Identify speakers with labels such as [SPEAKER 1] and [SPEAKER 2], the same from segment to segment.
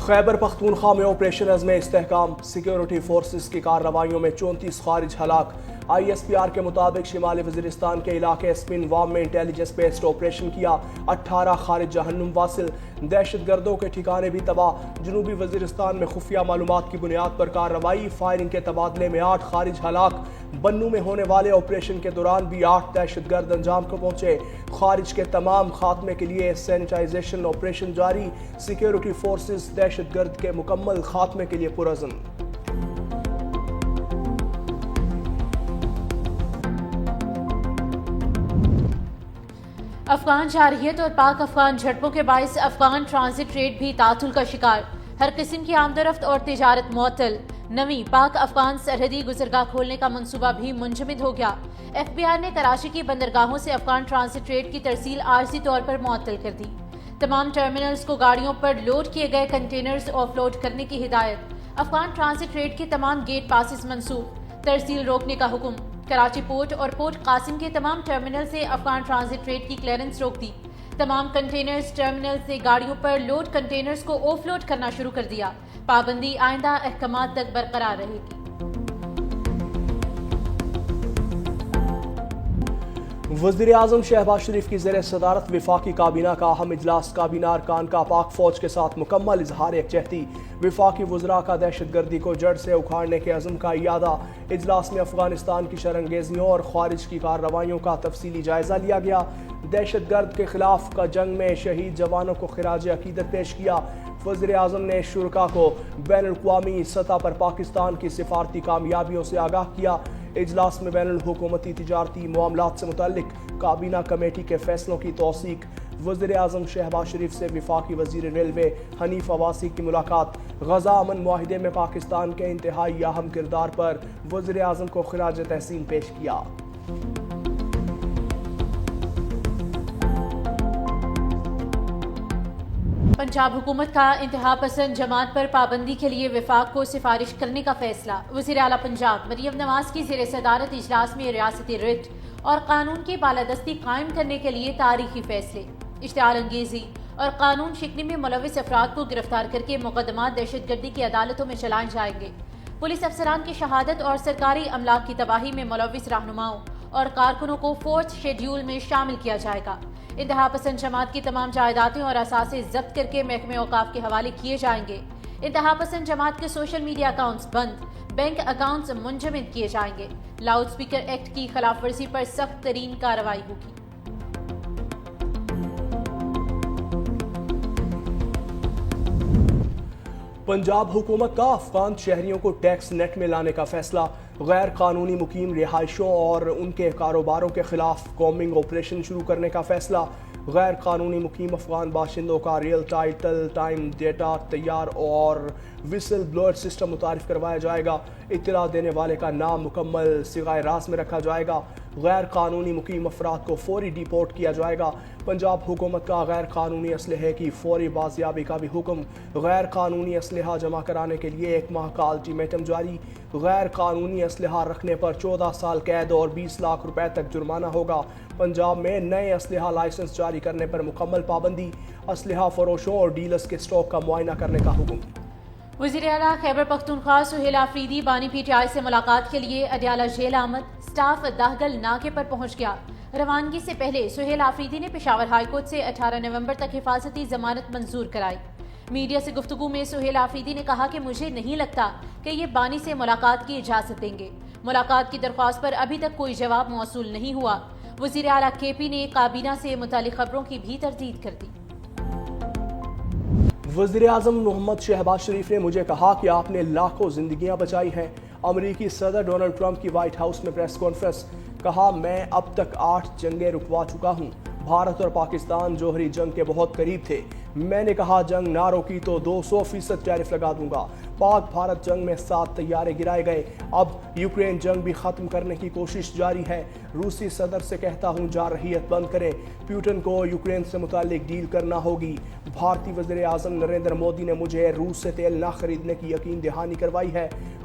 [SPEAKER 1] خیبر پختونخوا میں آپریشن عزم استحکام، سیکیورٹی فورسز کی کارروائیوں میں 34 خارج ہلاک۔ ISPR کے مطابق شمالی وزیرستان کے علاقے اسپن وام میں انٹیلیجنس بیسڈ آپریشن کیا، 18 خارج جہنم واصل، دہشت گردوں کے ٹھکانے بھی تباہ۔ جنوبی وزیرستان میں خفیہ معلومات کی بنیاد پر کارروائی، فائرنگ کے تبادلے میں 8 خارج ہلاک۔ بنو میں ہونے والے آپریشن کے دوران بھی 8 دہشت گرد انجام کو پہنچے۔ خارج کے تمام خاتمے کے لیے سینیٹائزیشن آپریشن جاری، سیکیورٹی فورسز دہشت گرد کے مکمل خاتمے کے لیے پرعزم۔
[SPEAKER 2] افغان جارحیت اور پاک افغان جھڑپوں کے باعث افغان ٹرانزٹ ریٹ بھی تعطل کا شکار، ہر قسم کی آمد و رفت اور تجارت معطل۔ نویں پاک افغان سرحدی گزرگاہ کھولنے کا منصوبہ بھی منجمد ہو گیا۔ FBI نے کراچی کی بندرگاہوں سے افغان ٹرانزٹ ریٹ کی ترسیل عارضی طور پر معطل کر دی۔ تمام ٹرمینلز کو گاڑیوں پر لوڈ کیے گئے کنٹینرز آف لوڈ کرنے کی ہدایت۔ افغان ٹرانزٹ ریٹ کے تمام گیٹ پاسز منسوخ، ترسیل روکنے کا حکم۔ کراچی پورٹ اور پورٹ قاسم کے تمام ٹرمینل سے افغان ٹرانزٹ ریٹ کی کلیئرنس روک دی۔ تمام کنٹینرز ٹرمینل سے گاڑیوں پر لوڈ کنٹینرز کو آف لوڈ کرنا شروع کر دیا۔ پابندی آئندہ احکامات تک برقرار رہے گی۔
[SPEAKER 1] وزیراعظم شہباز شریف کی زیر صدارت وفاقی کابینہ کا اہم اجلاس، کابینہ ارکان کا پاک فوج کے ساتھ مکمل اظہار یکجہتی۔ وفاقی وزراء کا دہشت گردی کو جڑ سے اکھاڑنے کے عزم کا اعادہ۔ اجلاس میں افغانستان کی شرانگیزیوں اور خارج کی کارروائیوں کا تفصیلی جائزہ لیا گیا۔ دہشت گرد کے خلاف کا جنگ میں شہید جوانوں کو خراج عقیدت پیش کیا۔ وزیر اعظم نے شرکاء کو بین الاقوامی سطح پر پاکستان کی سفارتی کامیابیوں سے آگاہ کیا۔ اجلاس میں بین الحکومتی تجارتی معاملات سے متعلق کابینہ کمیٹی کے فیصلوں کی توثیق۔ وزیر اعظم شہباز شریف سے وفاقی وزیر ریلوے حنیف عباسی کی ملاقات۔ غزہ امن معاہدے میں پاکستان کے انتہائی اہم کردار پر وزیر اعظم کو خراج تحسین پیش کیا۔
[SPEAKER 2] پنجاب حکومت کا انتہا پسند جماعت پر پابندی کے لیے وفاق کو سفارش کرنے کا فیصلہ۔ وزیر اعلیٰ پنجاب مریم نواز کی زیر صدارت اجلاس میں ریاستی ریٹ اور قانون کی بالادستی قائم کرنے کے لیے تاریخی فیصلے۔ اشتعال انگیزی اور قانون شکنی میں ملوث افراد کو گرفتار کر کے مقدمات دہشت گردی کی عدالتوں میں چلائے جائیں گے۔ پولیس افسران کی شہادت اور سرکاری املاک کی تباہی میں ملوث رہنماؤں اور کارکنوں کو 4تھ شیڈول میں شامل کیا جائے گا۔ انتہا پسند جماعت کی تمام جائیدادیں اور اثاثے ضبط کر کے محکمہ اوقاف کے حوالے کیے جائیں گے۔ انتہا پسند جماعت کے سوشل میڈیا اکاؤنٹس بند، بینک اکاؤنٹس منجمد کیے جائیں گے۔ لاؤڈ اسپیکر ایکٹ کی خلاف ورزی پر سخت ترین کارروائی ہوگی۔
[SPEAKER 1] پنجاب حکومت کا افغان شہریوں کو ٹیکس نیٹ میں لانے کا فیصلہ۔ غیر قانونی مقیم رہائشوں اور ان کے کاروباروں کے خلاف کومبنگ آپریشن شروع کرنے کا فیصلہ۔ غیر قانونی مقیم افغان باشندوں کا ریئل ٹائم ڈیٹا تیار اور وسل بلوئر سسٹم متعارف کروایا جائے گا۔ اطلاع دینے والے کا نام مکمل صیغہ راز میں رکھا جائے گا۔ غیر قانونی مقیم افراد کو فوری ڈیپورٹ کیا جائے گا۔ پنجاب حکومت کا غیر قانونی اسلحے کی فوری بازیابی کا بھی حکم۔ غیر قانونی اسلحہ جمع کرانے کے لیے 1 ماہ کا الٹیمیٹم جاری۔ غیر قانونی اسلحہ رکھنے پر 14 سال قید اور 20 لاکھ روپے تک جرمانہ ہوگا۔ پنجاب میں نئے اسلحہ لائسنس جاری کرنے پر مکمل پابندی۔ اسلحہ فروشوں اور ڈیلرز کے اسٹاک کا معائنہ کرنے کا حکم۔
[SPEAKER 2] وزیر اعلیٰ خیبر پختونخوا سہیل آفریدی بانی PTI سے ملاقات کے لیے اڈیالہ جیل آمد۔ سٹاف دہگل ناکے پر پہنچ گیا۔ روانگی سے پہلے سہیل آفریدی نے پشاور ہائی کورٹ سے 18 نومبر تک حفاظتی ضمانت منظور کرائی۔ میڈیا سے گفتگو میں سہیل آفریدی نے کہا کہ مجھے نہیں لگتا کہ یہ بانی سے ملاقات کی اجازت دیں گے۔ ملاقات کی درخواست پر ابھی تک کوئی جواب موصول نہیں ہوا۔ وزیر اعلیٰ KP نے کابینہ سے متعلق خبروں کی بھی تردید کر دی۔
[SPEAKER 1] وزیر اعظم محمد شہباز شریف نے مجھے کہا کہ آپ نے لاکھوں زندگیاں بچائی ہیں۔ امریکی صدر ڈونلڈ ٹرمپ کی وائٹ ہاؤس میں پریس کانفرنس۔ کہا میں اب تک 8 جنگیں رکوا چکا ہوں۔ بھارت اور پاکستان جوہری جنگ کے بہت قریب تھے۔ میں نے کہا جنگ نہ روکی تو 200% ٹیرف لگا دوں گا۔ پاک بھارت جنگ میں 7 طیارے گرائے گئے۔ اب یوکرین جنگ بھی ختم کرنے کی کوشش جاری ہے۔ روسی صدر سے کہتا ہوں جارحیت بند کریں۔ پیوٹن کو یوکرین سے متعلق ڈیل کرنا ہوگی۔ بھارتی وزیر اعظم نریندر مودی نے مجھے روس سے تیل نہ خریدنے کی یقین دہانی کروائی ہے۔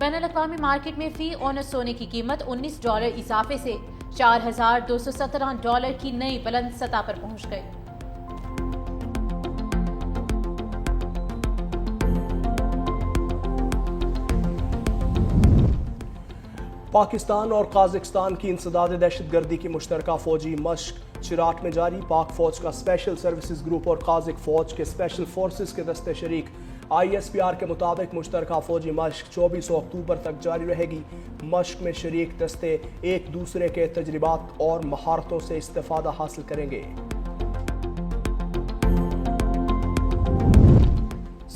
[SPEAKER 2] بین الاقوامی مارکیٹ میں فی اونس سونے کی قیمت $19 اضافے سے $4,217 کی نئی بلند سطح پر پہنچ گئی۔
[SPEAKER 1] پاکستان اور قازقستان کی انسداد دہشت گردی کی مشترکہ فوجی مشق چراٹ میں جاری۔ پاک فوج کا اسپیشل سروسز گروپ اور قازق فوج کے اسپیشل فورسز کے دستے شریک ISPR کے مطابق مشترکہ فوجی مشق 24 اکتوبر تک جاری رہے گی۔ مشق میں شریک دستے ایک دوسرے کے تجربات اور مہارتوں سے استفادہ حاصل کریں گے۔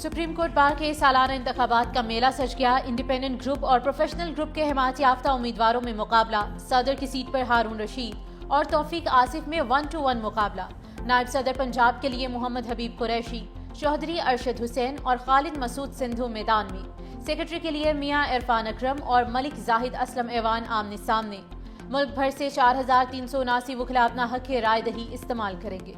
[SPEAKER 2] سپریم کورٹ بار کے سالانہ انتخابات کا میلہ سج گیا۔ انڈیپینڈنٹ گروپ اور پروفیشنل گروپ کے حمایت یافتہ امیدواروں میں مقابلہ۔ صدر کی سیٹ پر ہارون رشید اور توفیق آصف میں 1-1 مقابلہ۔ نائب صدر پنجاب کے لیے محمد حبیب قریشی، چوہدری ارشد حسین اور خالد مسعود سندھو میدان میں۔ سیکرٹری کے لیے میاں عرفان اکرم اور ملک زاہد اسلم ایوان آمنے سامنے۔ ملک بھر سے 4379 وکلا اپنا حق رائے دہی استعمال کریں گے۔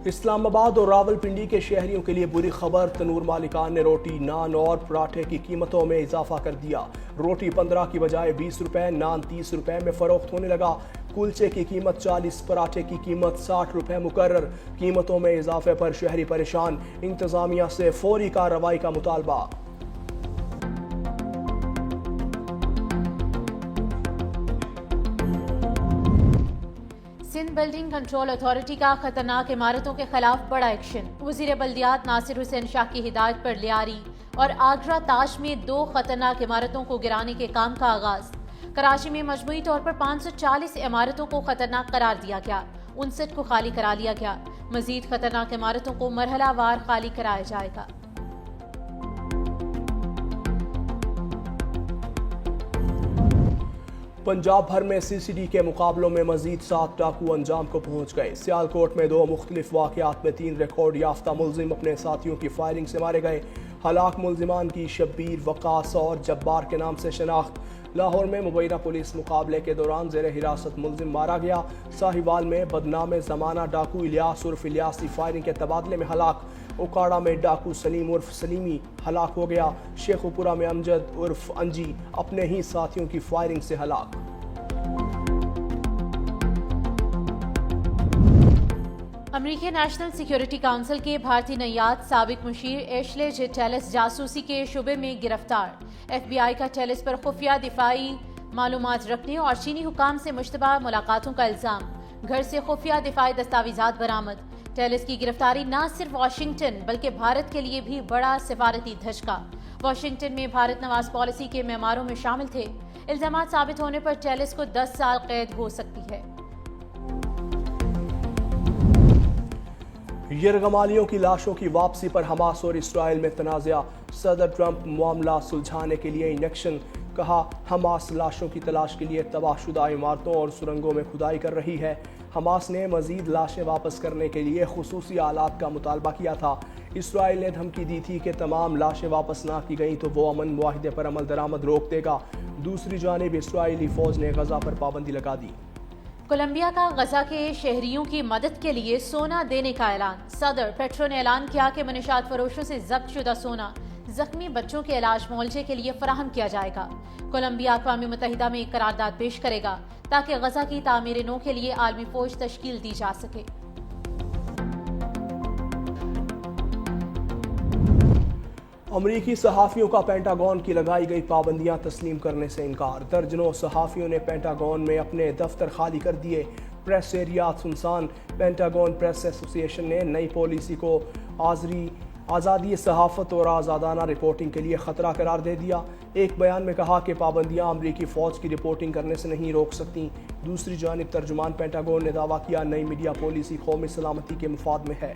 [SPEAKER 1] اسلام آباد اور راولپنڈی کے شہریوں کے لیے بری خبر، تنور مالکان نے روٹی، نان اور پراٹھے کی قیمتوں میں اضافہ کر دیا۔ روٹی 15 کی بجائے 20 روپے، نان 30 روپے میں فروخت ہونے لگا۔ کلچے کی قیمت 40، پراٹھے کی قیمت 60 روپے مقرر۔ قیمتوں میں اضافے پر شہری پریشان، انتظامیہ سے فوری کارروائی کا مطالبہ۔
[SPEAKER 2] سندھ بلڈنگ کنٹرول اتھارٹی کا خطرناک عمارتوں کے خلاف بڑا ایکشن۔ وزیر بلدیات ناصر حسین شاہ کی ہدایت پر لیاری اور آگرہ تاش میں 2 خطرناک عمارتوں کو گرانے کے کام کا آغاز۔ کراچی میں مجموعی طور پر 540 عمارتوں کو خطرناک قرار دیا گیا، 59 کو خالی کرا لیا گیا۔ مزید خطرناک عمارتوں کو مرحلہ وار خالی کرایا جائے گا۔
[SPEAKER 1] پنجاب بھر میں CCD کے مقابلوں میں مزید 7 ڈاکو انجام کو پہنچ گئے۔ سیالکوٹ میں 2 مختلف واقعات میں 3 ریکارڈ یافتہ ملزم اپنے ساتھیوں کی فائرنگ سے مارے گئے۔ ہلاک ملزمان کی شبیر، وقاص اور جبار کے نام سے شناخت۔ لاہور میں مبینہ پولیس مقابلے کے دوران زیر حراست ملزم مارا گیا۔ ساہیوال میں بدنام زمانہ ڈاکو الیاس عرف الیاسی فائرنگ کے تبادلے میں ہلاک۔ اوکاڑا میں ڈاکو سلیم عرف سلیمی ہلاک ہو گیا۔ شیخو پورہ میں امجد عرف انجی اپنے ہی ساتھیوں کی فائرنگ سے ہلاک۔
[SPEAKER 2] امریکی نیشنل سیکیورٹی کونسل کے بھارتی نیاد سابق مشیر ایشلے جے ٹیلس جاسوسی کے شبے میں گرفتار۔ FBI کا ٹیلس پر خفیہ دفاعی معلومات رکھنے اور چینی حکام سے مشتبہ ملاقاتوں کا الزام۔ گھر سے خفیہ دفاعی دستاویزات برآمد۔ ٹیلس کی گرفتاری نہ صرف واشنگٹن بلکہ بھارت کے لیے بھی بڑا سفارتی دھچکا۔ واشنگٹن میں بھارت نواز پالیسی کے معماروں میں شامل تھے۔ الزامات ثابت ہونے پر ٹیلس کو 10 سال قید ہو سکتی ہے۔
[SPEAKER 1] یرغمالیوں کی لاشوں کی واپسی پر حماس اور اسرائیل میں تنازع۔ صدر ٹرمپ معاملہ سلجھانے کے لیے ان ایکشن، کہا حماس لاشوں کی تلاش کے لیے تباہ شدہ عمارتوں اور سرنگوں میں کھدائی کر رہی ہے۔ حماس نے مزید لاشیں واپس کرنے کے لیے خصوصی آلات کا مطالبہ کیا تھا۔ اسرائیل نے دھمکی دی تھی کہ تمام لاشیں واپس نہ کی گئیں تو وہ امن معاہدے پر عمل درآمد روک دے گا۔ دوسری جانب اسرائیلی فوج نے غزہ پر پابندی لگا دی۔
[SPEAKER 2] کولمبیا کا غزہ کے شہریوں کی مدد کے لیے سونا دینے کا اعلان۔ صدر پیٹرو نے اعلان کیا کہ منشیات فروشوں سے ضبط شدہ سونا زخمی بچوں کے علاج معالجے کے لیے فراہم کیا جائے گا۔ کولمبیا اقوام متحدہ میں ایک قرارداد پیش کرے گا تاکہ غزہ کی تعمیر نو کے لیے عالمی فوج تشکیل دی جا سکے۔
[SPEAKER 1] امریکی صحافیوں کا پینٹاگون کی لگائی گئی پابندیاں تسلیم کرنے سے انکار۔ درجنوں صحافیوں نے پینٹاگون میں اپنے دفتر خالی کر دیے۔ پریس ایریات سنسان۔ پینٹاگون پریس ایسوسی ایشن نے نئی پالیسی کو آزادی صحافت اور آزادانہ رپورٹنگ کے لیے خطرہ قرار دے دیا۔ ایک بیان میں کہا کہ پابندیاں امریکی فوج کی رپورٹنگ کرنے سے نہیں روک سکتیں۔ دوسری جانب ترجمان پینٹاگون نے دعویٰ کیا نئی میڈیا پالیسی قومی سلامتی کے مفاد میں ہے۔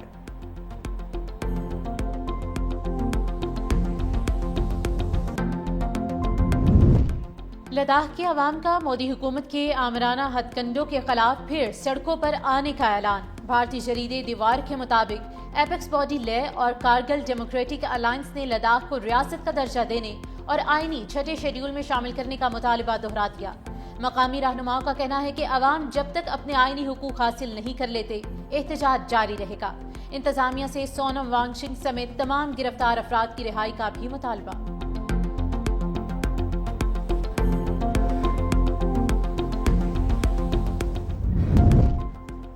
[SPEAKER 2] لداخ کے عوام کا مودی حکومت کے آمرانہ ہتھ کنڈوں کے خلاف پھر سڑکوں پر آنے کا اعلان۔ بھارتی جریدے دیوار کے مطابق ایپیکس باڈی لے اور کارگل ڈیموکریٹک الائنس نے لداخ کو ریاست کا درجہ دینے اور آئینی چھٹے شیڈول میں شامل کرنے کا مطالبہ دہرا دیا۔ مقامی رہنماؤں کا کہنا ہے کہ عوام جب تک اپنے آئینی حقوق حاصل نہیں کر لیتے احتجاج جاری رہے گا۔ انتظامیہ سے سونم وانگچک سمیت تمام گرفتار افراد کی رہائی کا بھی مطالبہ۔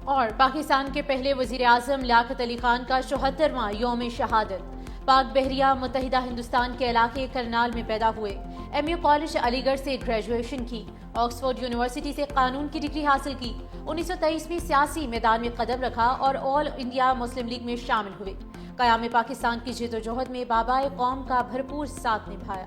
[SPEAKER 2] اور پاکستان کے پہلے وزیر اعظم لیاقت علی خان کا 74واں یوم شہادت۔ پاک بحریہ متحدہ ہندوستان کے علاقے کرنال میں پیدا ہوئے، ایم یو کالج علی گڑھ سے گریجویشن کی، آکسفورڈ یونیورسٹی سے قانون کی ڈگری حاصل کی، 1923 میں سیاسی میدان میں قدم رکھا اور آل انڈیا مسلم لیگ میں شامل ہوئے۔ قیام پاکستان کی جد و جہد میں بابائے قوم کا بھرپور ساتھ نبھایا۔